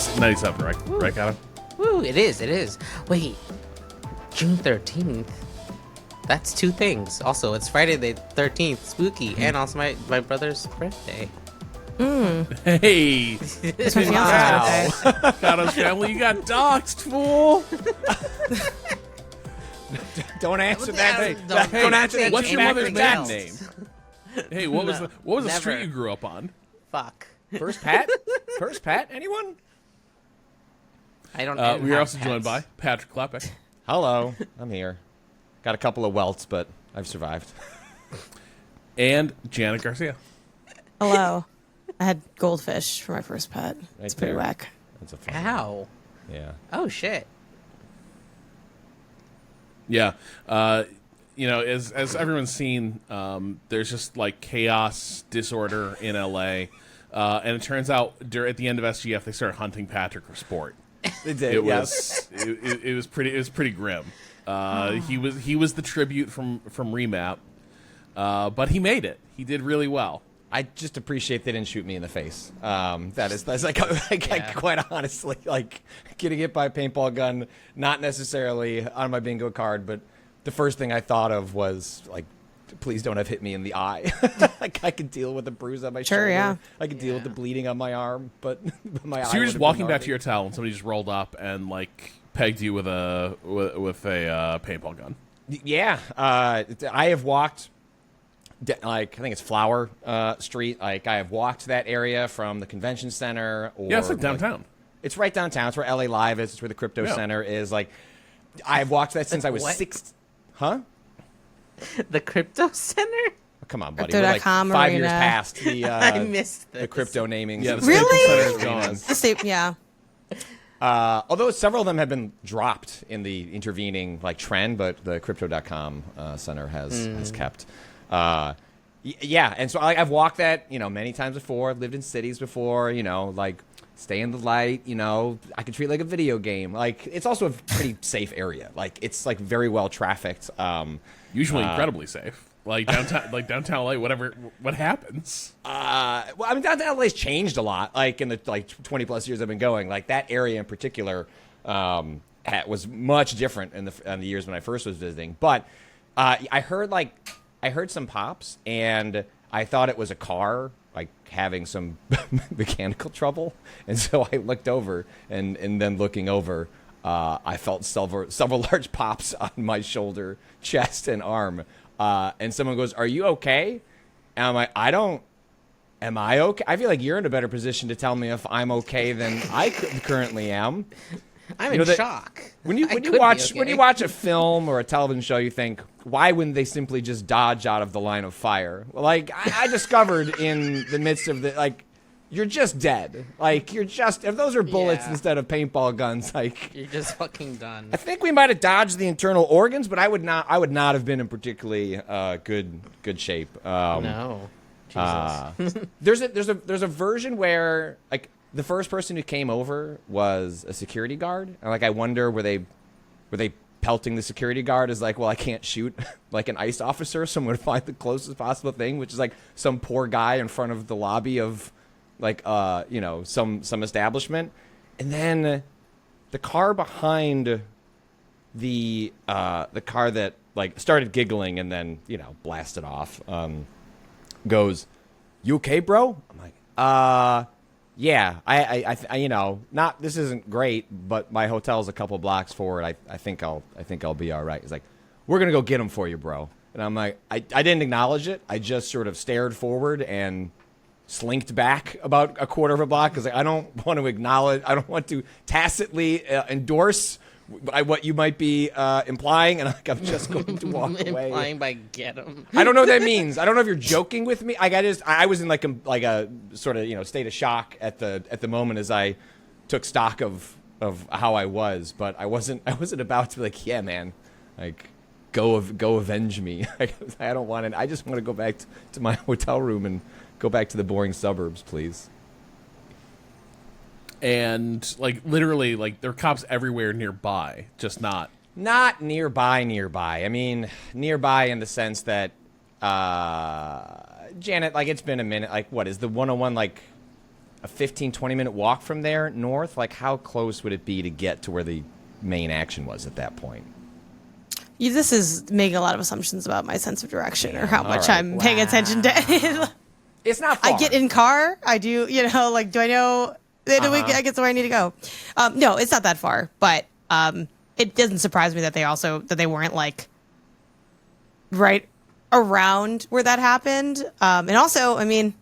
is 97, right? Woo. Right, Adam? Woo, it is. Wait, June 13th? That's two things. Also, it's Friday the 13th, spooky, and also my brother's birthday. Hey! It's my fiance's birthday. Adam's family, you got doxxed, fool! Don't answer that. Hey, Don't answer that. What's your mother's maiden name? else. Hey, what was the never. street you grew up on? Fuck. First Pat? First Pat? Anyone? I don't. We are also joined by Patrick Klepek Hello. I'm here. Got a couple of welts, but I've survived. and Janet Garcia. Hello. I had goldfish for my first pet. It's pretty there. whack. That's a fun Ow. Yeah. Oh shit. Yeah. As everyone's seen, there's just like chaos, disorder in LA. And it turns out at the end of SGF, they started hunting Patrick for sport. They did. It was pretty grim. He was the tribute from Remap, but he made it. He did really well. I just appreciate they didn't shoot me in the face. That's like quite honestly, like getting hit by a paintball gun, not necessarily on my bingo card, but the first thing I thought of was like, please don't have hit me in the eye. Like I could deal with the bruise on my shoulder. Yeah. I could deal with the bleeding on my arm, but my eye. So you were just would've walking been back to gnarly. your hotel, and somebody just rolled up and like pegged you with a paintball gun. Yeah, I have walked. Like I think it's Flower Street. Like I have walked that area from the convention center. Or Yeah, it's like downtown. It's right downtown. It's where LA Live is. It's where the crypto center is. Like I've walked that since I was What? 6. Huh? The crypto center? Oh, come on, buddy. We're like Crypto.com 5 years arena. past the I missed this. the crypto namings. Yeah, of the the Staples Really? Center is gone. The state, yeah. Although several of them have been dropped in the intervening like trend, but the Crypto.com center has kept. Yeah, and so I've walked that many times before. I've lived in cities before. Like stay in the light. I could treat it like a video game. Like it's also a pretty safe area. Like it's like very well trafficked. Usually incredibly safe. Like downtown LA, what happens? Well, I mean, downtown LA's changed a lot. Like in the 20 plus years I've been going, like that area in particular was much different in the years when I first was visiting. But I heard some pops, and I thought it was a car like having some mechanical trouble, and so I looked over, and then looking over, I felt several large pops on my shoulder, chest, and arm. And someone goes, "Are you okay?" And I'm like, Am I okay? I feel like you're in a better position to tell me if I'm okay than I currently am. I'm in shock. When you could be watch okay. a film or a television show, you think, why wouldn't they simply just dodge out of the line of fire? Well, like I discovered in the midst of you're just dead. Like if those are bullets Yeah. instead of paintball guns, like You're just fucking done. I think we might have dodged the internal organs, but I would not have been in particularly good shape. No. Jesus. There's a version where like the first person who came over was a security guard, and like I wonder were they pelting the security guard as like, well, I can't shoot like an ICE officer, so I'm gonna find the closest possible thing, which is like some poor guy in front of the lobby of like some establishment, and then the car behind the car that like started giggling and then blasted off. Goes, "You okay, bro?" I'm like, yeah. I not this isn't great, but my hotel's a couple blocks forward. I think I'll be all right. He's like, "We're gonna go get him for you, bro." And I'm like, I didn't acknowledge it. I just sort of stared forward and slinked back about a quarter of a block because I don't want to tacitly endorse what you might be implying, and I'm just going to walk away. Implying by get him. I don't know what that means. I don't know if you're joking with me. I was in like a sort of state of shock at the moment as I took stock of how I was, but I wasn't about to be like, yeah, man, like go avenge me. I don't want it. I just want to go back to my hotel room and go back to the boring suburbs, please. And like literally, like there are cops everywhere nearby, just not nearby. I mean, nearby in the sense that Janet, like it's been a minute. Like, what is the 101 like a 15, 20-minute walk from there north. Like, how close would it be to get to where the main action was at that point? This is making a lot of assumptions about my sense of direction or how much right. I'm paying attention to. It's not far. I get in car. I do, like, do I know I get to where I need to go? No, it's not that far, but it doesn't surprise me that they weren't like right around where that happened. And also, I mean,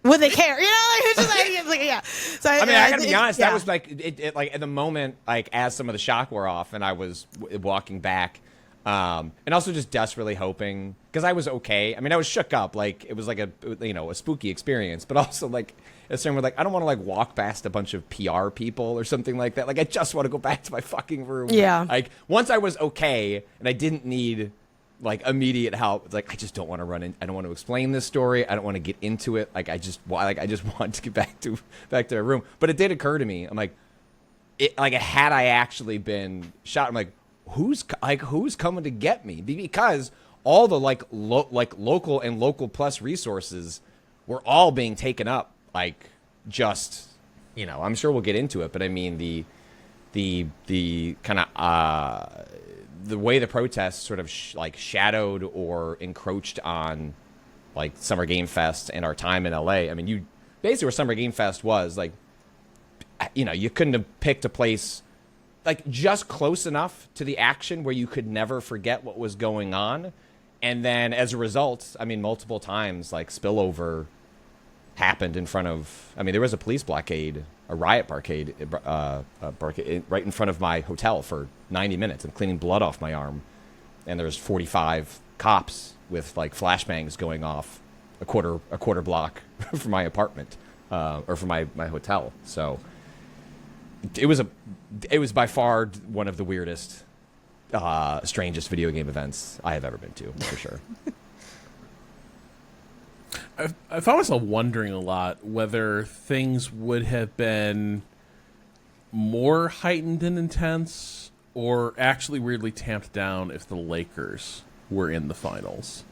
would they care? It's just like, yeah. So I gotta be honest. That was like it like at the moment, like as some of the shock wore off, and I was walking back, and also just desperately hoping because I was okay. I mean, I was shook up, like it was like a spooky experience, but also like a certain way, like I don't want to like walk past a bunch of PR people or something like that. Like I just want to go back to my fucking room. Yeah. Like once I was okay and I didn't need like immediate help, it's like I just don't want to run in. I don't want to explain this story. I don't want to get into it. Like I just want to get back to my room. But it did occur to me. I'm like, had I actually been shot, I'm like, who's coming to get me? Because all the local and local plus resources were all being taken up. Like just I'm sure we'll get into it, but I mean the kind of the way the protests sort of shadowed or encroached on like Summer Game Fest and our time in LA. I mean, you basically where Summer Game Fest was like, you couldn't have picked a place like just close enough to the action where you could never forget what was going on. And then as a result, I mean, multiple times like spillover happened in front of, I mean, there was a police blockade, a riot barricade right in front of my hotel for 90 minutes. I'm cleaning blood off my arm. And there's 45 cops with like flashbangs going off a quarter block from my apartment, or from my hotel. So it was by far one of the weirdest, strangest video game events I have ever been to, for sure. I found myself wondering a lot whether things would have been more heightened and intense or actually weirdly tamped down if the Lakers were in the finals.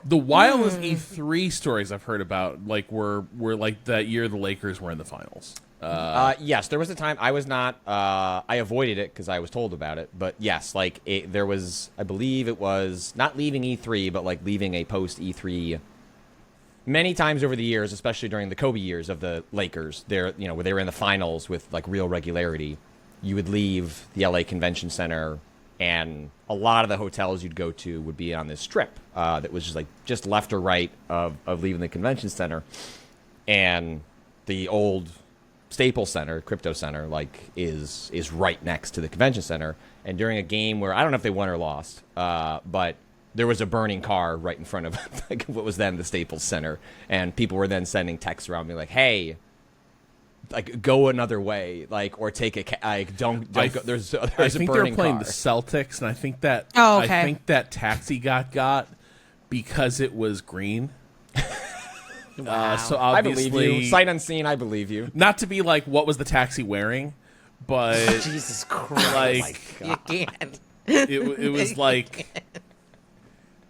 The wildest E3 stories I've heard about were like that year the Lakers were in the finals. Yes, there was a time I was not. I avoided it because I was told about it. But yes, there was. I believe it was not leaving E3, but like leaving a post E3. Many times over the years, especially during the Kobe years of the Lakers, where they were in the finals with like real regularity, you would leave the LA Convention Center, and a lot of the hotels you'd go to would be on this strip that was just left or right of leaving the convention center, and the old Staples Center, Crypto Center, is right next to the convention center. And during a game where I don't know if they won or lost, but there was a burning car right in front of what was then the Staples Center, and people were then sending texts around me like, "Hey, go another way, or take a don't go." There's a burning car. I think they were playing the Celtics, and I think that okay. I think that taxi got because it was green. Wow. So I obviously, believe you. Sight unseen, I believe you. Not to be like, what was the taxi wearing? But Jesus Christ! You can't. it was like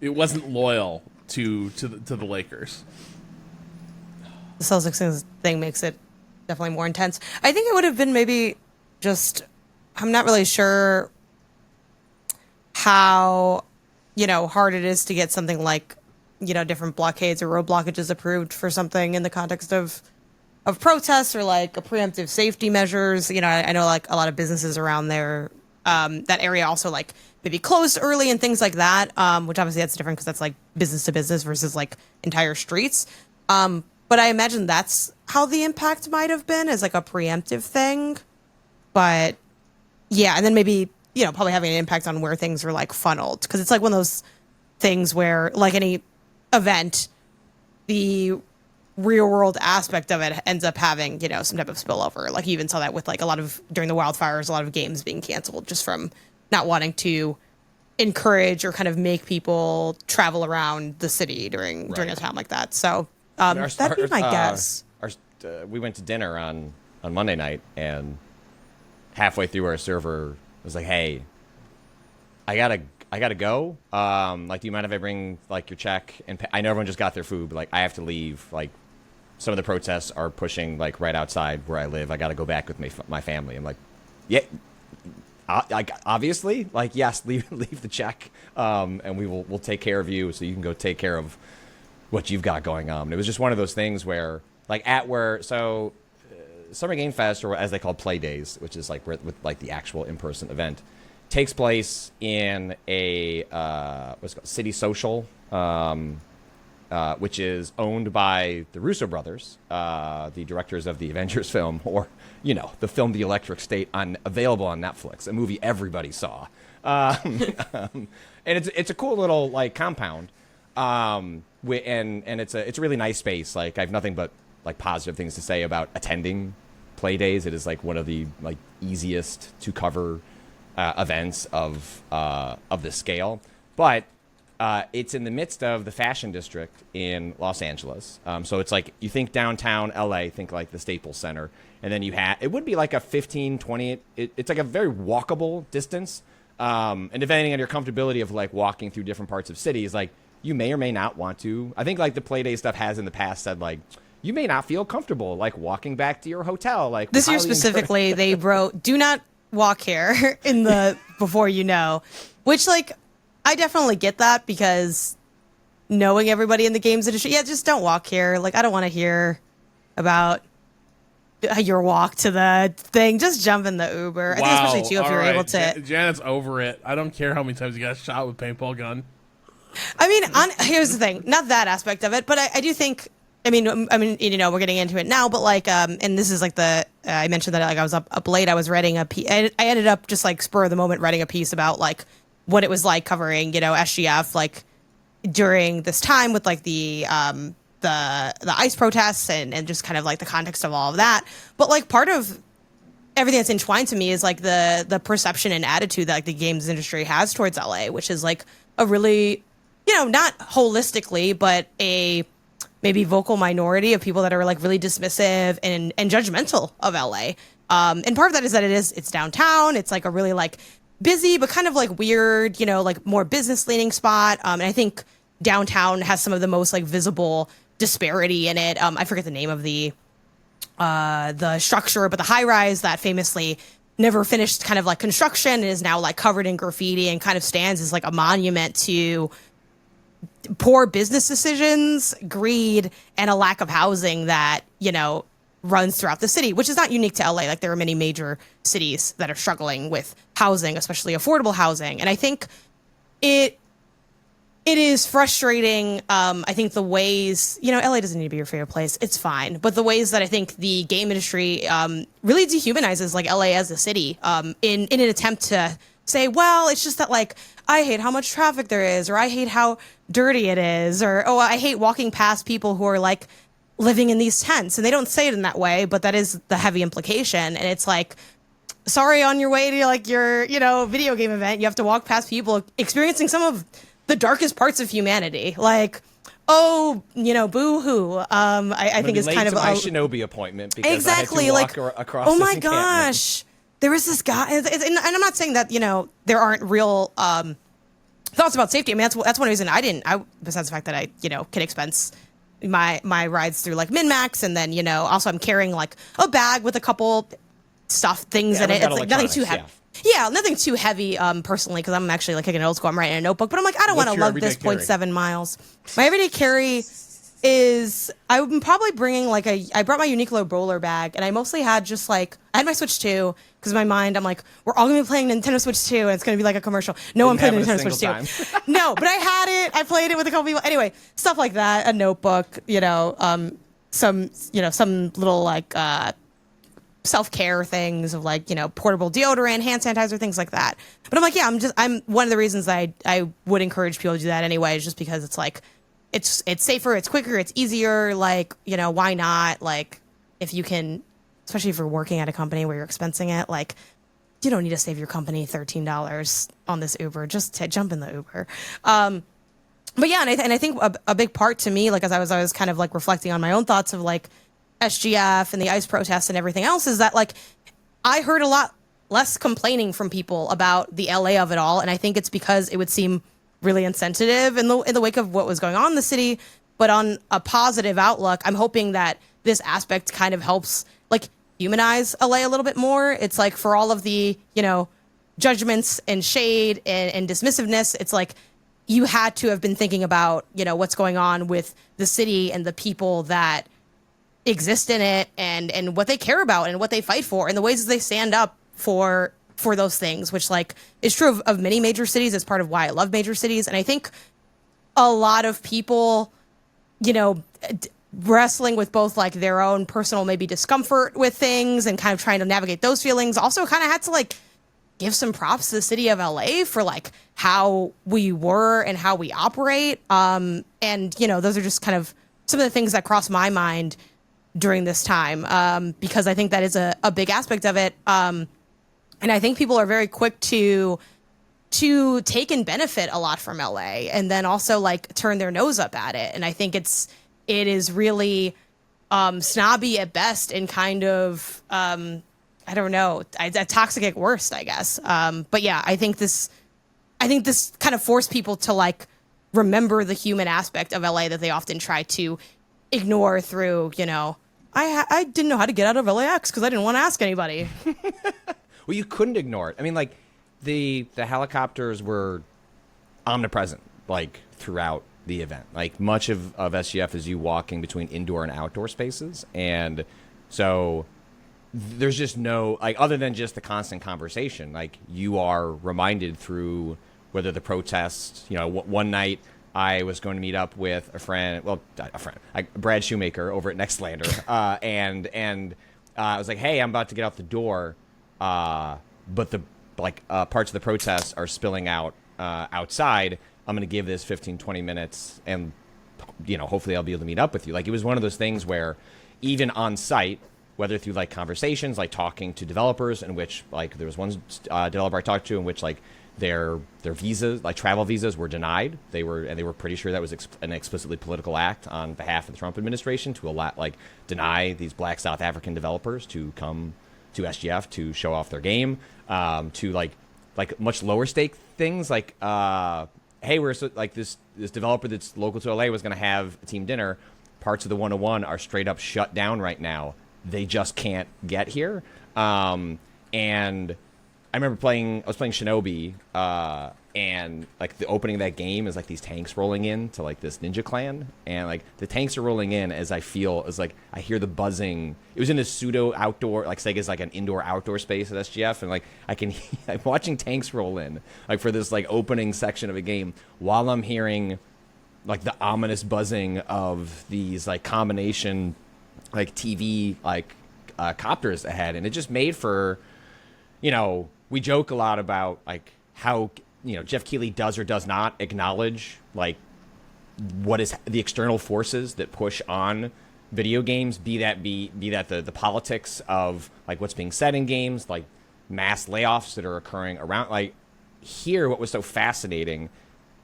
it wasn't loyal to the Lakers. The Celtics thing makes it definitely more intense. I think it would have been maybe just, I'm not really sure how, hard it is to get something like, different blockades or road blockages approved for something in the context of protests or like a preemptive safety measures. I know like a lot of businesses around there, that area also like maybe closed early and things like that, which obviously that's different because that's like business to business versus like entire streets. But I imagine that's how the impact might have been as like a preemptive thing. But yeah, and then maybe, probably having an impact on where things are like funneled. Because it's like one of those things where like any event, the real world aspect of it ends up having, some type of spillover. Like you even saw that with like during the wildfires, a lot of games being canceled just from not wanting to encourage or kind of make people travel around the city during a time like that. So that'd be my guess. We went to dinner on Monday night, and halfway through our server was like, "Hey, I I gotta go. Like, do you mind if I bring like your check? And I know everyone just got their food, but like I have to leave. Like, some of the protests are pushing like right outside where I live. I gotta go back with my family. I'm like, yeah. Like, obviously, like, yes, leave the check, and we'll take care of you, so you can go take care of what you've got going on. And it was just one of those things where, like, Summer Game Fest, or as they call Play Days, which is like with like the actual in-person event, takes place in a what's it called, City Social, which is owned by the Russo brothers, the directors of the Avengers film, or the film The Electric State, available on Netflix, a movie everybody saw. And it's a cool little like compound, and it's a really nice space. Like, I have nothing but like positive things to say about attending Play Days. It is like one of the like easiest to cover events of this scale, but it's in the midst of the fashion district in Los Angeles. So it's like, you think downtown LA, think like the Staples Center, and then it would be like a 15, 20, it's like a very walkable distance. And depending on your comfortability of like walking through different parts of cities, like, you may or may not want to. I think like the Play Day stuff has in the past said like, you may not feel comfortable like walking back to your hotel. Like, This year specifically, they wrote, "Do not walk here" in the before which, like, I definitely get that, because knowing everybody in the games industry, just don't walk here. Like, I don't want to hear about your walk to the thing. Just jump in the Uber. I think especially too if you're able to. Janet's over it. I don't care how many times you got shot with a paintball gun. I mean, here's the thing. Not that aspect of it, but I do think. I mean, we're getting into it now, but like, and this is like I mentioned that like I was up late. I was writing a piece. I ended up just like spur of the moment writing a piece about like what it was like covering, SGF like during this time with like the ICE protests and just kind of like the context of all of that. But like part of everything that's entwined to me is like the perception and attitude that like the games industry has towards LA, which is like a really, not holistically, but a maybe vocal minority of people that are like really dismissive and judgmental of LA. And part of that is that it's downtown. It's like a really like busy, but kind of like weird, like more business leaning spot. And I think downtown has some of the most like visible disparity in it. I forget the name of the structure, but the high rise that famously never finished kind of like construction and is now like covered in graffiti and kind of stands as like a monument to poor business decisions, greed, and a lack of housing that, runs throughout the city, which is not unique to LA. Like, there are many major cities that are struggling with housing, especially affordable housing. And I think it is frustrating. I think the ways, LA doesn't need to be your favorite place. It's fine. But the ways that I think the game industry really dehumanizes like LA as a city in an attempt to say, well, it's just that like, I hate how much traffic there is, or I hate how dirty it is, or, oh, I hate walking past people who are like living in these tents. And they don't say it in that way, but that is the heavy implication. And it's like, sorry, on your way to like your, video game event, you have to walk past people experiencing some of the darkest parts of humanity. Like, oh, boo hoo. I think it's kind of my Shinobi appointment because exactly I had to walk across. Oh my gosh. There was this guy, and I'm not saying that, there aren't real thoughts about safety. I mean, that's one reason besides the fact that I, can expense my rides through like Min-Max, and then, also I'm carrying like a bag with a couple things in it. It's like nothing too heavy. Yeah, nothing too heavy personally, because I'm actually like kicking old school. I'm writing a notebook, but I'm like, I don't want to lug this 0.7 miles. My everyday carry is I'm probably bringing like I brought my Uniqlo roller bag, and I mostly had just like I had my Switch 2 because in my mind I'm like, we're all gonna be playing Nintendo Switch 2 and it's gonna be like a commercial. No one played Nintendo Switch 2. No, but I had it. I played it with a couple people. Anyway, stuff like that. A notebook, some little like self-care things of like, portable deodorant, hand sanitizer, things like that. But I'm like, yeah, I'm one of the reasons that I would encourage people to do that anyway, is just because it's like it's safer, it's quicker, it's easier. Like, why not? Like, if you can, especially if you're working at a company where you're expensing it, like, you don't need to save your company $13 on this Uber. Just jump in the Uber. But yeah, and I think a big part to me, like, as I was kind of like reflecting on my own thoughts of like SGF and the ICE protests and everything else, is that like I heard a lot less complaining from people about the LA of it all. And I think it's because it would seem really insensitive in the wake of what was going on in the city. But on a positive outlook, I'm hoping that this aspect kind of helps like humanize LA a little bit more. It's like for all of the, judgments and shade and dismissiveness, it's like you had to have been thinking about, what's going on with the city and the people that exist in it and what they care about and what they fight for and the ways that they stand up for those things, which like is true of many major cities. It's part of why I love major cities. And I think a lot of people, wrestling with both like their own personal maybe discomfort with things and kind of trying to navigate those feelings also kind of had to like give some props to the city of LA for like how we were and how we operate. And, those are just kind of some of the things that crossed my mind during this time, because I think that is a big aspect of it. And I think people are very quick to take and benefit a lot from LA and then also like turn their nose up at it. And I think it is really snobby at best and kind of, I don't know, toxic at worst, I guess. But yeah, I think this kind of forced people to like remember the human aspect of LA that they often try to ignore through, I didn't know how to get out of LAX because I didn't want to ask anybody. Well, you couldn't ignore it. I mean, like the helicopters were omnipresent, like throughout the event. Like much of SGF is you walking between indoor and outdoor spaces, and so there's just no like other than just the constant conversation. Like you are reminded through whether the protests. One night I was going to meet up with a friend, Brad Shoemaker over at Nextlander, and I was like, hey, I'm about to get out the door, but the parts of the protests are spilling out outside. I'm going to give this 15, 20 minutes, and hopefully I'll be able to meet up with you. Like it was one of those things where even on site, whether through like conversations, like talking to developers, in which like there was one developer I talked to in which like their visas, like travel visas, were denied. They were pretty sure that was an explicitly political act on behalf of the Trump administration to deny these Black South African developers to come to SGF to show off their game. To like much lower stake things like hey, we're this developer that's local to LA was going to have a team dinner. Parts of the 101 are straight up shut down right now. They just can't get here. And I remember I was playing Shinobi, and like the opening of that game is like these tanks rolling in to like this ninja clan, and like the tanks are rolling in as I hear the buzzing. It was in a pseudo outdoor, like Sega's like an indoor outdoor space at SGF, and like I'm watching tanks roll in like for this like opening section of a game while I'm hearing like the ominous buzzing of these like combination like TV like copters ahead, and it just made for, we joke a lot about like how Jeff Keighley does or does not acknowledge like what is the external forces that push on video games, be that the politics of like what's being said in games, like mass layoffs that are occurring around. Like here, what was so fascinating,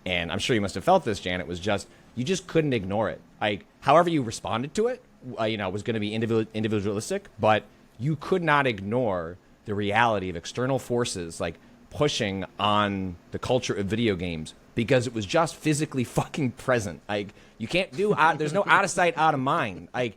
and I'm sure you must have felt this, Janet, was just you just couldn't ignore it. Like however you responded to it, was going to be individualistic, but you could not ignore the reality of external forces like pushing on the culture of video games because it was just physically fucking present. Like you can't do there's no out of sight, out of mind. Like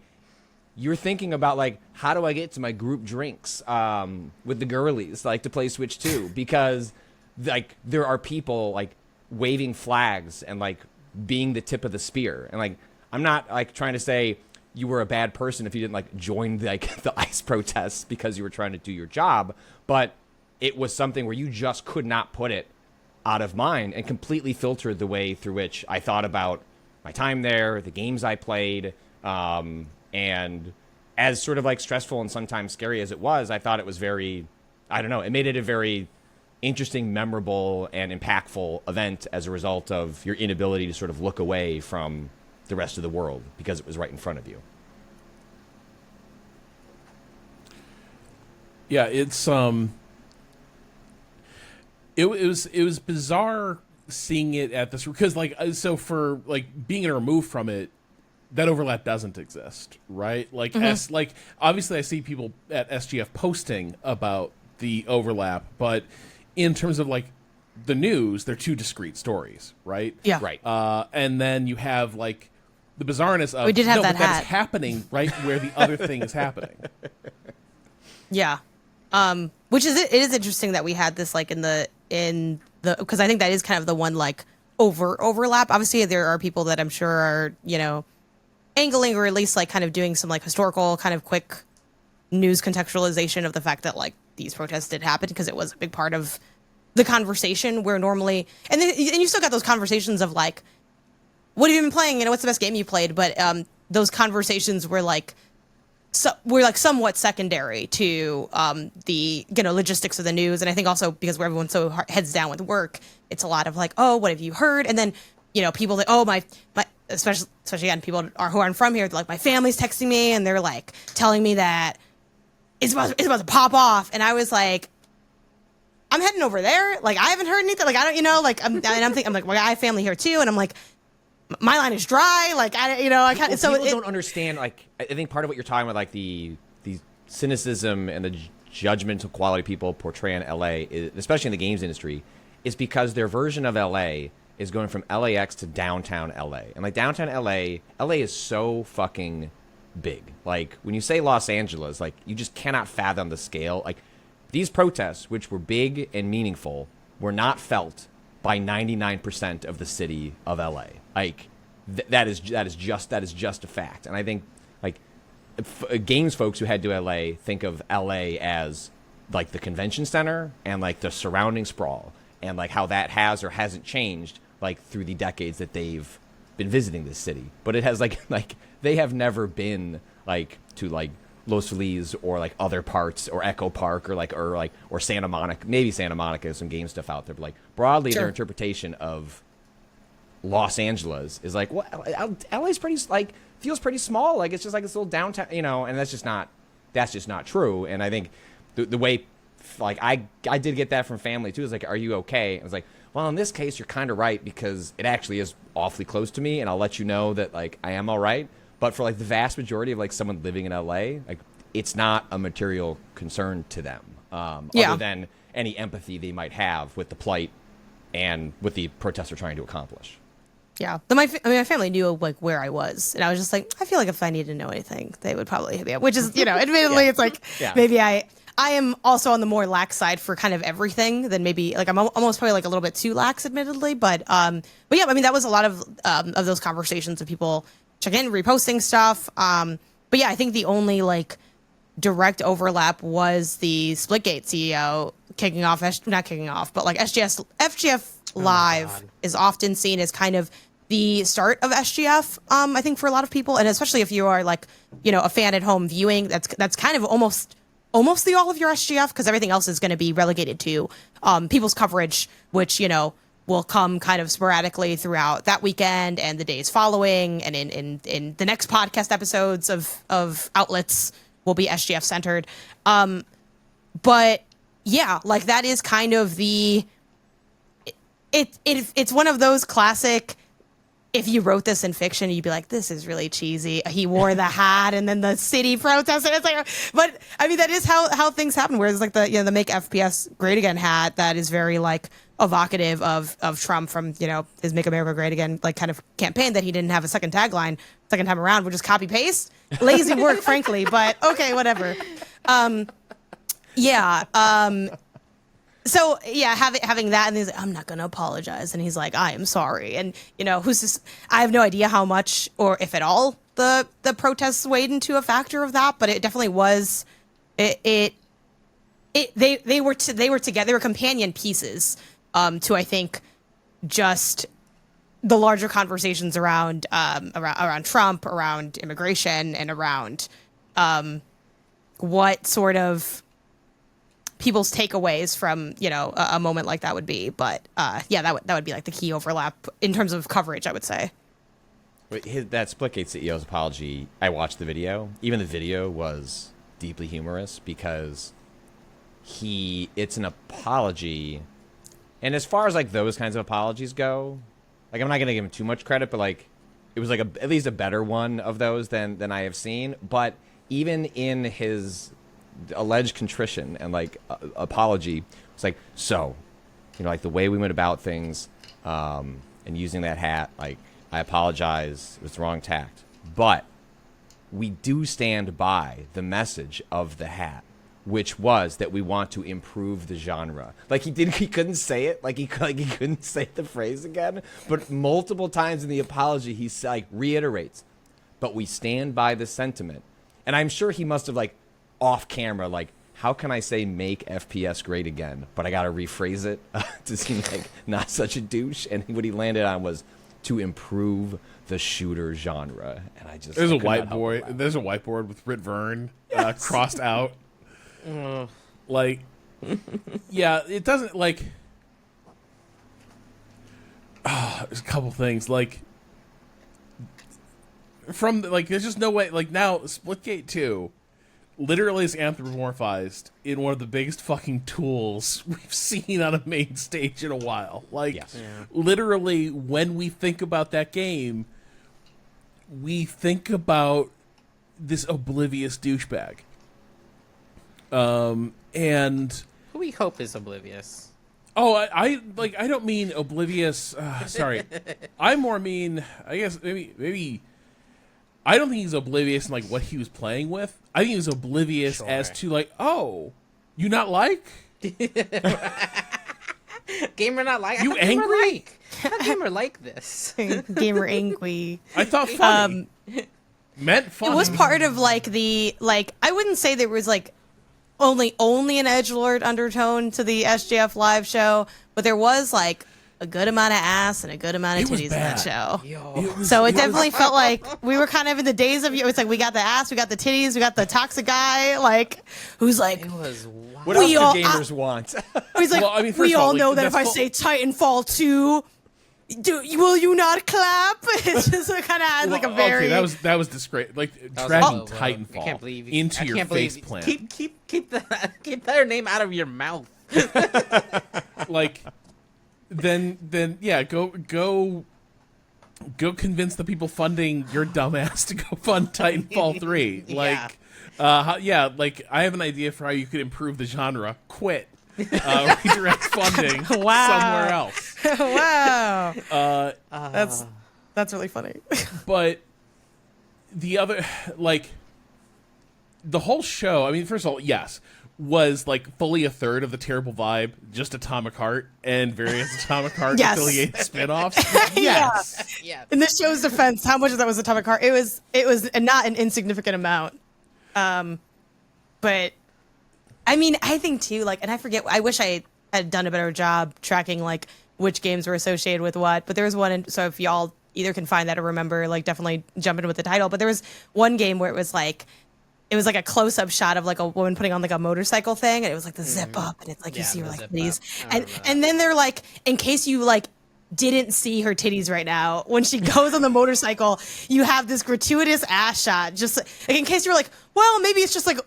you're thinking about like how do I get to my group drinks with the girlies like to play Switch 2 because like there are people like waving flags and like being the tip of the spear, and like I'm not like trying to say you were a bad person if you didn't like join like the ICE protests because you were trying to do your job, but it was something where you just could not put it out of mind and completely filtered the way through which I thought about my time there, the games I played, and as sort of like stressful and sometimes scary as it was, I thought it was very, I don't know, it made it a very interesting, memorable, and impactful event as a result of your inability to sort of look away from the rest of the world because it was right in front of you. Yeah, it's it was bizarre seeing it at this because like so for like being removed from it, that overlap doesn't exist, right? Like like obviously I see people at SGF posting about the overlap, but in terms of like the news, they're two discrete stories, right? Yeah. Right. And then you have like the bizarreness of We did have no, that but that hat. is happening right where the other thing is happening. Yeah. Which is it is interesting that we had this like in the because I think that is kind of the one like overlap. Obviously there are people that I'm sure are, you know, angling or at least like kind of doing some like historical kind of quick news contextualization of the fact that like these protests did happen because it was a big part of the conversation where normally and you still got those conversations of like, what have you been playing? You know, what's the best game you played? But those conversations were like somewhat secondary to the, you know, logistics of the news. And I think also because everyone's so heads down with work, it's a lot of like, oh, what have you heard? And then, you know, people that, oh, my especially again, people who aren't from here, like my family's texting me and they're like telling me that it's about to pop off. And I was like, I'm heading over there. Like, I haven't heard anything. Like, I don't, you know, like, I'm like, well, I have family here too. And I'm like, my line is dry. Like, I kind of, so people don't understand. Like, I think part of what you're talking about, like the cynicism and the judgmental quality people portray in LA, especially in the games industry, is because their version of LA is going from LAX to downtown LA. And like downtown LA is so fucking big. Like when you say Los Angeles, like you just cannot fathom the scale. Like these protests, which were big and meaningful, were not felt by 99% of the city of LA. Like that is just a fact. And I think like games folks who head to LA think of LA as like the convention center and like the surrounding sprawl and like how that has or hasn't changed like through the decades that they've been visiting this city. But it has like they have never been like to like Los Feliz or like other parts or Echo Park or Santa Monica. Maybe Santa Monica has some game stuff out there, but like broadly Sure. their interpretation of Los Angeles is like, well, LA's pretty like feels pretty small. Like it's just like this little downtown, you know, and that's just not true. And I think the way like I did get that from family too. Is like, are you okay? I was like, well, in this case, you're kind of right because it actually is awfully close to me, and I'll let you know that like I am all right. But for like the vast majority of like someone living in LA, like it's not a material concern to them, other than any empathy they might have with the plight and what the protests are trying to accomplish. Yeah, but my family knew like where I was, and I was just like, I feel like if I needed to know anything, they would probably hit me up. Which is, you know, admittedly, it's like maybe I am also on the more lax side for kind of everything than maybe like I'm almost probably like a little bit too lax, admittedly. But yeah, I mean that was a lot of those conversations of people checking in, reposting stuff. But yeah, I think the only like direct overlap was the Splitgate CEO not kicking off, but like FGF Live is often seen as kind of the start of SGF, I think for a lot of people, and especially if you are like, you know, a fan at home viewing, that's kind of almost the all of your SGF, because everything else is going to be relegated to people's coverage, which, you know, will come kind of sporadically throughout that weekend and the days following, and in the next podcast episodes of outlets will be SGF centered. But yeah, like that is kind of it's one of those classic, if you wrote this in fiction, you'd be like, this is really cheesy. He wore the hat and then the city protested. It's like, but I mean, that is how things happen. Whereas like the, you know, the Make FPS Great Again hat, that is very like evocative of Trump from, you know, his Make America Great Again, like kind of campaign that he didn't have a second tagline second time around, which is copy paste. Lazy work, frankly, but okay, whatever. So yeah, having that, and he's like, I'm not gonna apologize, and he's like, I am sorry, and you know, I have no idea how much or if at all the protests weighed into a factor of that, but it definitely was. They were together. They were companion pieces to, I think, just the larger conversations around Trump, around immigration, and around what sort of people's takeaways from, you know, a moment like that would be. But yeah, that would be like the key overlap in terms of coverage, I would say. That Splitgate CEO's apology, I watched the video. Even the video was deeply humorous because it's an apology. And as far as like those kinds of apologies go, like I'm not going to give him too much credit, but like it was like at least a better one of those than I have seen. But even in his alleged contrition and like apology. It's like, so, like the way we went about things, and using that hat, like I apologize, it was the wrong tact, but we do stand by the message of the hat, which was that we want to improve the genre. Like he couldn't say it, like he couldn't say the phrase again, but multiple times in the apology he like reiterates, but we stand by the sentiment. And I'm sure he must have like off camera, like, how can I say make FPS great again, but I gotta rephrase it to seem like not such a douche. And what he landed on was to improve the shooter genre. And I just there's a whiteboard with Rit Vern crossed out. Like, yeah, it doesn't like. There's a couple things like from like there's just no way like now Splitgate 2 literally is anthropomorphized in one of the biggest fucking tools we've seen on a main stage in a while. Like, yes. Literally, when we think about that game, we think about this oblivious douchebag. And who we hope is oblivious. oh, I don't mean oblivious. Sorry, I more mean. I guess maybe. I don't think he's oblivious in like what he was playing with. I think he was oblivious as to like, oh, you not like? Gamer not like? You angry? Gamer like this. Gamer angry. I thought funny. Meant funny. It was part of like the I wouldn't say there was like only an edgelord undertone to the SJF live show, but there was like a good amount of ass and a good amount of titties in that show. So it definitely felt like we were kind of in the days of it's like we got the ass, we got the titties, we got the toxic guy, like who's like It was wild. What else do gamers want? he's like Well, I mean, first we of all, all like, know that that's if I say Titanfall 2, will you not clap? It's just kind of had like a very okay, that was disgrace. Like That was dragging low blow. Titanfall I can't believe into your face plant. Keep their name out of your mouth. Like then yeah, go convince the people funding your dumbass to go fund Titanfall 3. Like like I have an idea for how you could improve the genre. Quit. Redirect funding somewhere else. wow. That's really funny. But the other, like, the whole show, I mean, first of all, yes, was like fully a third of the terrible vibe, just Atomic Heart and various Atomic Heart Yes. affiliated spin-offs. Yes. Yeah. In this show's defense, how much of that was Atomic Heart? It was not an insignificant amount. But I mean, I think too, like, and I forget, I wish I had done a better job tracking like which games were associated with what, but there was one, so if y'all either can find that or remember, like definitely jump in with the title, but there was one game where it was like a close-up shot of like a woman putting on like a motorcycle thing, and it was like the zip up, and it's like you see her like titties, and then they're like, in case you like didn't see her titties right now, when she goes on the motorcycle, you have this gratuitous ass shot, just like in case you're like, well, maybe it's just like,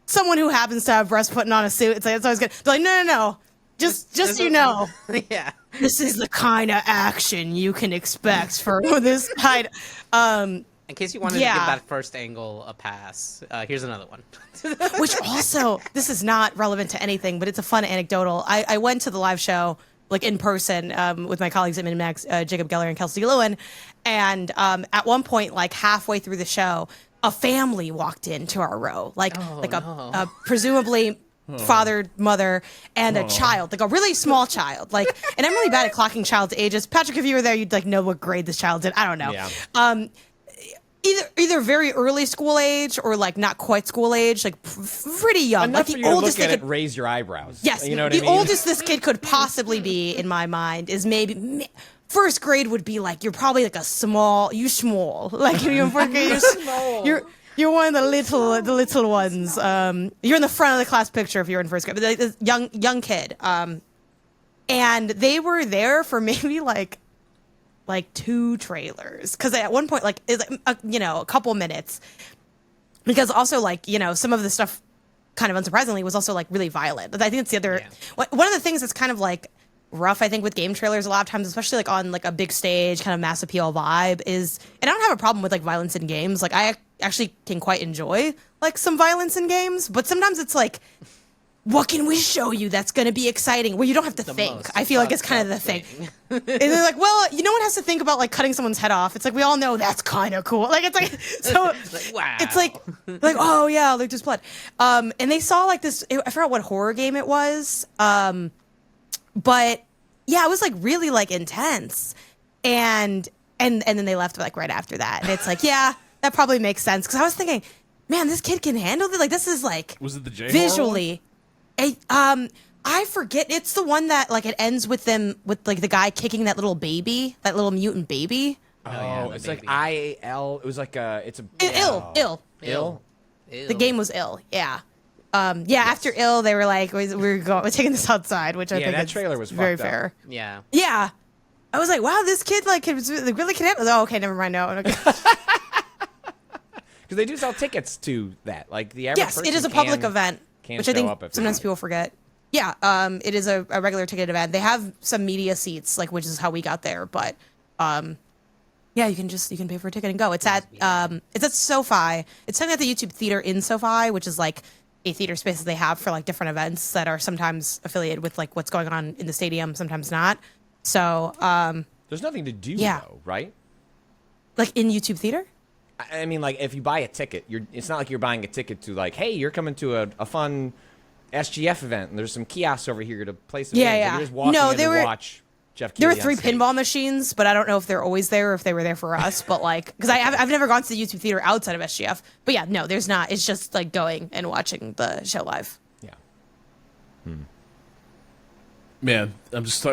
someone who happens to have breasts putting on a suit. It's like, it's always good. They're like, no. Just so you know, Yeah. this is the kind of action you can expect for this kind. In case you wanted to Yeah. give that first angle a pass, here's another one. Which also, this is not relevant to anything, but it's a fun anecdotal. I went to the live show like in person with my colleagues at MinMax, Jacob Geller and Kelsey Lewin, and at one point, like halfway through the show, a family walked into our row, a presumably father, mother, and a child, like a really small child. Like, and I'm really bad at clocking child's ages. Patrick, if you were there, you'd like know what grade this child's in. I don't know. Yeah. Either very early school age or like not quite school age, like pretty young. Enough like for the you to oldest look they at could. it, raise your eyebrows. Yes, You know what the I mean? oldest this kid could possibly be, in my mind, is maybe first grade would be like you're probably like you small, like you're in first grade, you're one of the little ones. You're in the front of the class picture if you're in first grade, but like this young kid. And they were there for maybe like 2 trailers, because at one point like it's like, a couple minutes, because also like some of the stuff kind of unsurprisingly was also like really violent. But I think it's the other one of the things that's kind of like rough, I think, with game trailers a lot of times, especially like on like a big stage, kind of mass appeal vibe is, and I don't have a problem with like violence in games. Like I actually can quite enjoy like some violence in games, but sometimes it's like, what can we show you that's going to be exciting? Well, you don't have to think. I feel like it's kind of the thing. And they're like, well, no one has to think about like cutting someone's head off. It's like, we all know that's kind of cool. Like, it's like, so Like, wow. it's like, oh yeah, like there's blood. And they saw like this, I forgot what horror game it was. But yeah, it was like really like intense. And then they left like right after that. And it's like, yeah, that probably makes sense. Cause I was thinking, man, this kid can handle it. Like, this is like, Was it the J visually. I forget. It's the one that like it ends with them with like the guy kicking that little baby, that little mutant baby. Oh, the it's like baby. IL. It was like it's a Ill. ill. The game was ill. Yeah. After ill, they were like, we're taking this outside, which I think that is trailer was very fucked up. fair. Yeah. Yeah. I was like, wow, this kid like really can handle. Oh, okay, never mind. No. Okay. Because they do sell tickets to that. Like the average Yes, person it is a public can event, which I show think up if sometimes they people forget. Yeah, it is a regular ticket event. They have some media seats, like which is how we got there. But yeah, you can pay for a ticket and go. It's at SoFi. It's something at the YouTube Theater in SoFi, which is like a theater space that they have for like different events that are sometimes affiliated with like what's going on in the stadium, sometimes not. So There's nothing to do Yeah. though, right? like in YouTube Theater. I mean, like if you buy a ticket, it's not like you're buying a ticket to like, hey, you're coming to a fun SGF event, and there's some kiosks over here to play some Yeah, games. yeah. You're just walking No, in they to were- watch Jeff There were Keighley 3 on stage. pinball machines, but I don't know if they're always there or if they were there for us. But like, because I've never gone to the YouTube Theater outside of SGF. But yeah, no, there's not. It's just like going and watching the show live. Yeah. Man, I'm just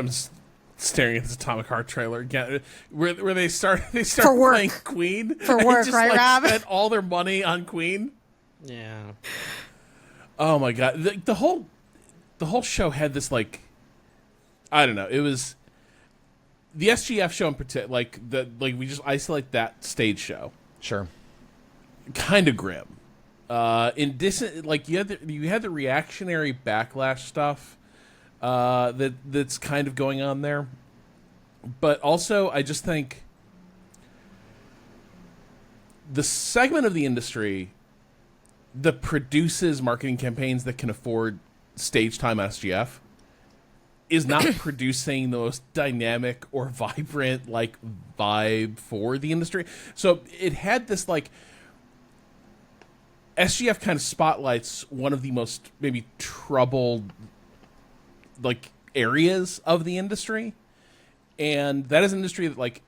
staring at this Atomic Heart trailer again, where they start For work. playing Queen For and work, just, right, like, Rob? spent all their money on Queen. Yeah. Oh my god, the whole show had this like, I don't know, it was the SGF show in particular, we just isolate that stage show, Sure. kind of grim. Like you had the reactionary backlash stuff that's kind of going on there, but also I just think the segment of the industry that produces marketing campaigns that can afford stage time SGF is not producing the most dynamic or vibrant like vibe for the industry. So it had this like SGF kind of spotlights one of the most maybe troubled like areas of the industry, and that is an industry that like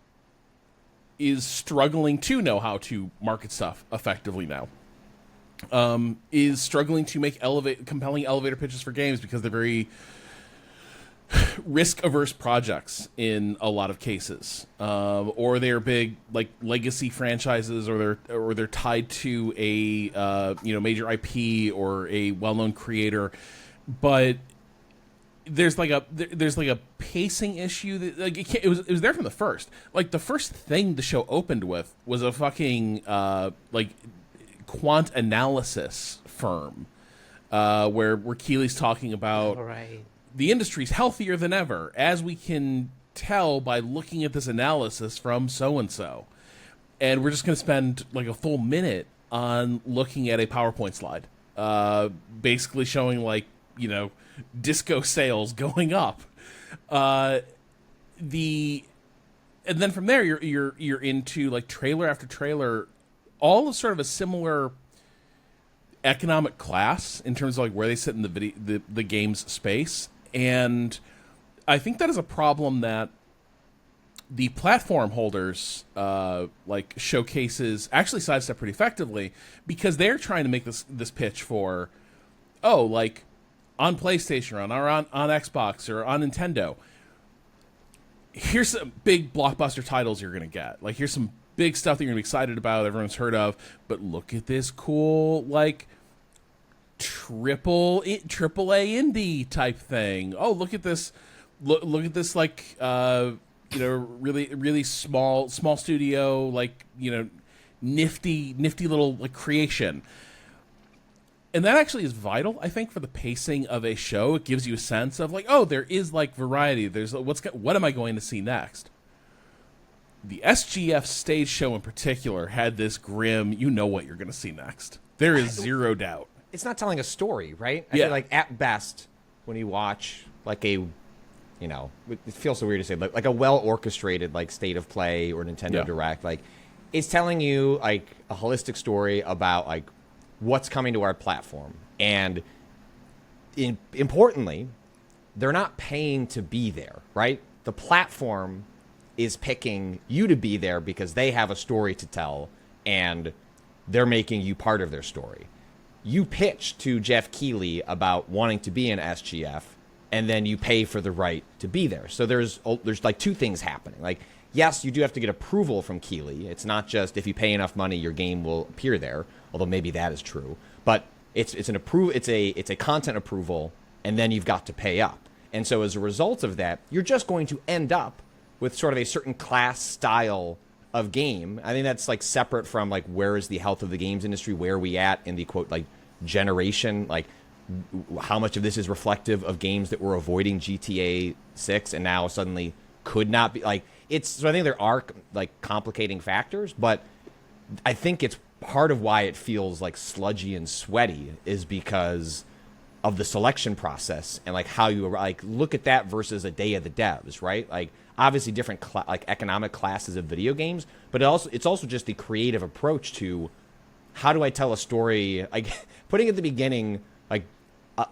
is struggling to know how to market stuff effectively now. Is struggling to make compelling elevator pitches for games because they're very risk-averse projects in a lot of cases, or they're big like legacy franchises, or they're tied to a major IP or a well-known creator, but there's like a pacing issue that like it was there from the first. Like the first thing the show opened with was a fucking like quant analysis firm, where Keeley's talking about All right. the industry's healthier than ever, as we can tell by looking at this analysis from so-and-so. And we're just going to spend like a full minute on looking at a PowerPoint slide, basically showing like, disco sales going up. And then from there, you're into like trailer after trailer, all of sort of a similar economic class in terms of like where they sit in the games space. And I think that is a problem that the platform holders like showcases actually sidestep pretty effectively, because they're trying to make this pitch for, like on PlayStation or on Xbox or on Nintendo, here's some big blockbuster titles you're going to get. Like, here's some big stuff that you're going to be excited about, everyone's heard of, but look at this cool, like, triple A indie type thing. Oh, look at this. Look at this, like, really, really small studio, like, nifty little, like, creation. And that actually is vital, I think, for the pacing of a show. It gives you a sense of like, oh, there is like variety. There's what am I going to see next? The SGF stage show in particular had this grim, you know what you're going to see next. There is zero doubt. It's not telling a story, right? I Yeah. feel like at best, when you watch like a, you know, it feels so weird to say, but like a well orchestrated like State of Play or Nintendo Yeah. Direct, like it's telling you like a holistic story about like what's coming to our platform, and importantly, they're not paying to be there, right? The platform is picking you to be there because they have a story to tell and they're making you part of their story. You pitch to Jeff Keighley about wanting to be in SGF, and then you pay for the right to be there. So there's like two things happening. Like, yes, you do have to get approval from Keighley. It's not just if you pay enough money, your game will appear there, although maybe that is true. But it's a content approval, and then you've got to pay up. And so as a result of that, you're just going to end up with sort of a certain class style of game. I think that's like separate from like where is the health of the games industry, where are we at in the quote like generation, like how much of this is reflective of games that were avoiding GTA 6 and now suddenly could not be like it's. So I think there are like complicating factors, but I think it's part of why it feels like sludgy and sweaty is because of the selection process and like how you like look at that versus a Day of the Devs, right? Like obviously different like economic classes of video games, but it's also just the creative approach to how do I tell a story, like putting at the beginning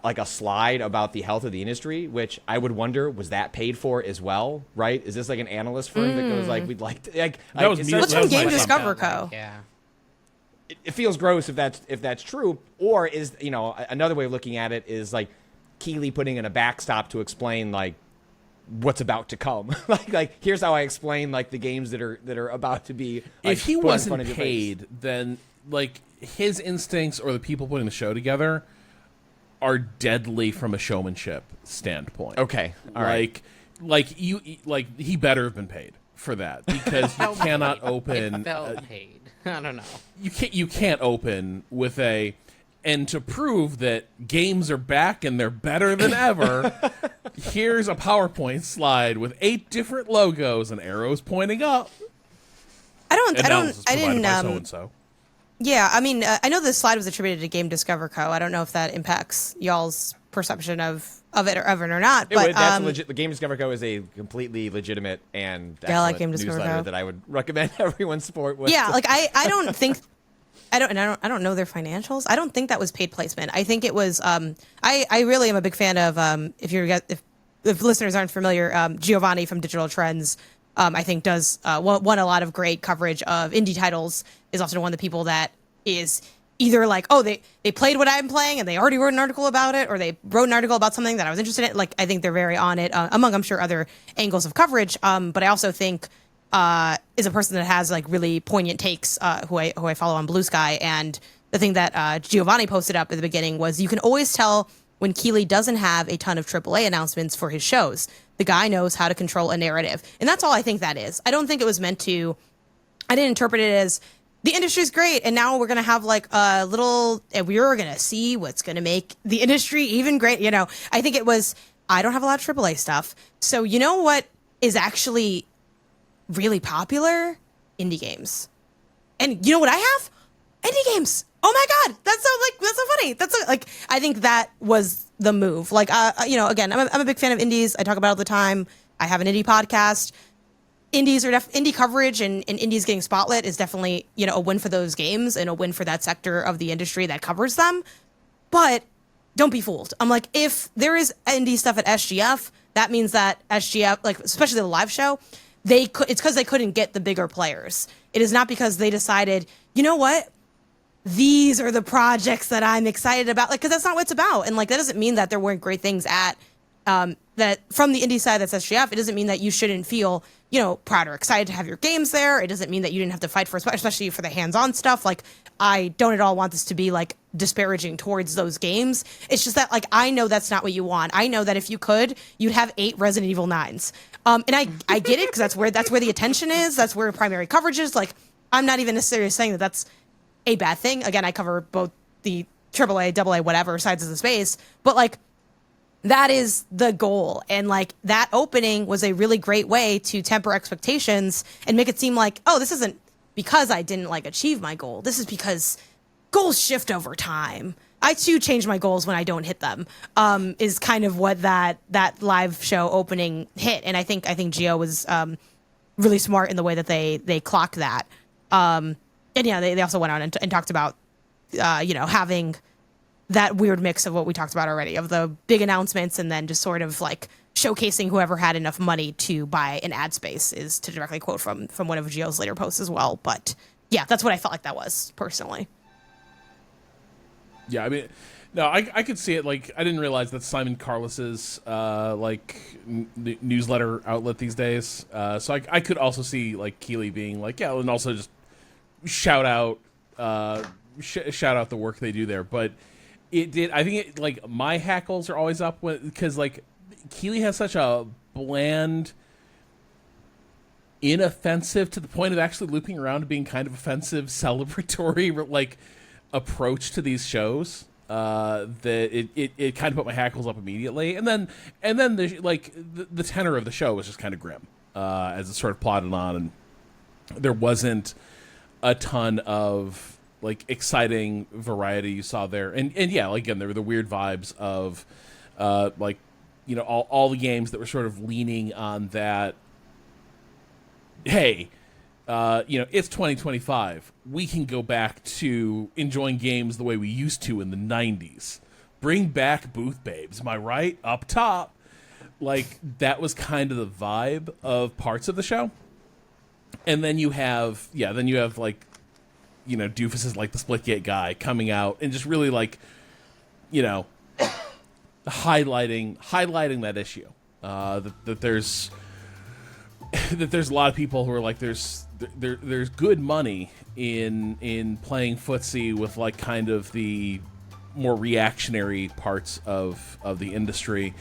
like a slide about the health of the industry, which I would wonder, was that paid for as well, right? Is this like an analyst firm that goes like, we'd like to, like That was it me- sounds- What's that from was my Game assumption. Discover Co. Yeah. it feels gross if that's true, or is, you know, another way of looking at it is like Keighley putting in a backstop to explain like what's about to come. like here's how I explain like the games that are about to be like, If he put in front wasn't of your paid, face. then like his instincts or the people putting the show together are deadly from a showmanship standpoint. Okay, all right. Like he better have been paid for that because you cannot open. It felt paid. I don't know. You can't open with a. And to prove that games are back and they're better than ever, here's a PowerPoint slide with 8 different logos and arrows pointing up. I Analysis provided didn't. by so-and-so. Yeah, I mean, I know this slide was attributed to Game Discover Co. I don't know if that impacts y'all's perception of it or not. But That's legit. The Game Discover Co. is a completely legitimate and Yeah, I like excellent Game Discover newsletter Co. that I would recommend everyone support with. yeah, like I don't think. I don't know their financials. I don't think that was paid placement. I think it was. I really am a big fan of. If listeners aren't familiar, Giovanni from Digital Trends, I think does won a lot of great coverage of indie titles. Is often one of the people that is either like, oh, they played what I'm playing and they already wrote an article about it, or they wrote an article about something that I was interested in. Like I think they're very on it among I'm sure other angles of coverage. But I also think. Is a person that has like really poignant takes, who I follow on Blue Sky, and the thing that Giovanni posted up at the beginning was you can always tell when Keighley doesn't have a ton of AAA announcements for his shows. The guy knows how to control a narrative, and that's all I think that is. I don't think it was meant to. I didn't interpret it as the industry's great, and now we're gonna have like a little, and we're gonna see what's gonna make the industry even great. You know, I think it was. I don't have a lot of AAA stuff, so you know what is actually really popular? Indie games. And you know what I have? Indie games. Oh my god, that's so funny. I think that was the move. Like again, I'm a big fan of indies. I talk about it all the time. I have an indie podcast. Indie coverage and indies getting spotlit is definitely, a win for those games and a win for that sector of the industry that covers them. But don't be fooled. I'm like, if there is indie stuff at SGF, that means that SGF, like especially the live show, it's because they couldn't get the bigger players. It is not because they decided, you know what? These are the projects that I'm excited about. Like, because that's not what it's about. And like, that doesn't mean that there weren't great things at that from the indie side that's SGF. It doesn't mean that you shouldn't feel, proud or excited to have your games there. It doesn't mean that you didn't have to fight for, especially for the hands-on stuff. Like, I don't at all want this to be like disparaging towards those games. It's just that like, I know that's not what you want. I know that if you could, you'd have 8 Resident Evil 9s. And I get it, because that's where the attention is. That's where primary coverage is. Like, I'm not even necessarily saying that that's a bad thing. Again, I cover both the AAA, AA, whatever sides of the space. But like, that is the goal. And like, that opening was a really great way to temper expectations and make it seem like, oh, this isn't because I didn't like achieve my goal. This is because goals shift over time. I too change my goals when I don't hit them. Is kind of what that live show opening hit. And I think Gio was really smart in the way that they clocked that. And yeah, they also went on and talked about having that weird mix of what we talked about already, of the big announcements and then just sort of like showcasing whoever had enough money to buy an ad space, is to directly quote from one of Gio's later posts as well. But yeah, that's what I felt like that was, personally. Yeah, I mean, no, I could see it. Like, I didn't realize that Simon Carlos's newsletter outlet these days. So I could also see like Keighley being like, yeah, and also just shout out the work they do there. But it did. I think it, like, my hackles are always up because like Keighley has such a bland, inoffensive, to the point of actually looping around to being kind of offensive, celebratory like approach to these shows, that it kind of put my hackles up immediately. And then the tenor of the show was just kind of grim as it sort of plodded on, and there wasn't a ton of like exciting variety you saw there. And yeah, like, again, there were the weird vibes of all the games that were sort of leaning on that, hey, it's 2025. We can go back to enjoying games the way we used to in the 90s. Bring back booth babes. Am I right? Up top. Like, that was kind of the vibe of parts of the show. And then you have like, doofuses like the Splitgate guy coming out and just really like, highlighting that issue. That there's a lot of people who are like, there's good money in playing footsie with like kind of the more reactionary parts of the industry,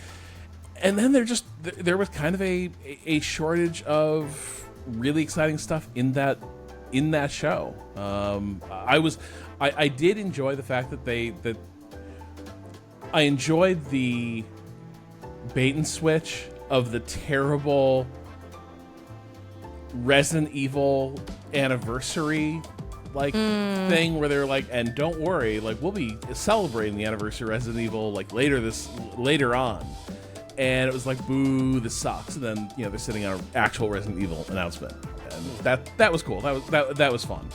and then there was kind of a shortage of really exciting stuff in that show. I did enjoy the fact that I enjoyed the bait and switch of the terrible Resident Evil anniversary thing where they're like, and don't worry, like, we'll be celebrating the anniversary of Resident Evil like later on. And it was like, boo, this sucks. And then they're sitting on an actual Resident Evil announcement, and that was cool. That was fun.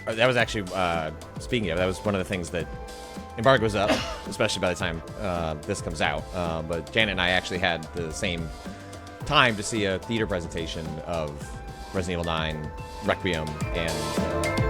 That was actually, speaking of, that was one of the things that embargo was up, especially by the time this comes out. But Janet and I actually had the same time to see a theater presentation of Resident Evil 9 Requiem, and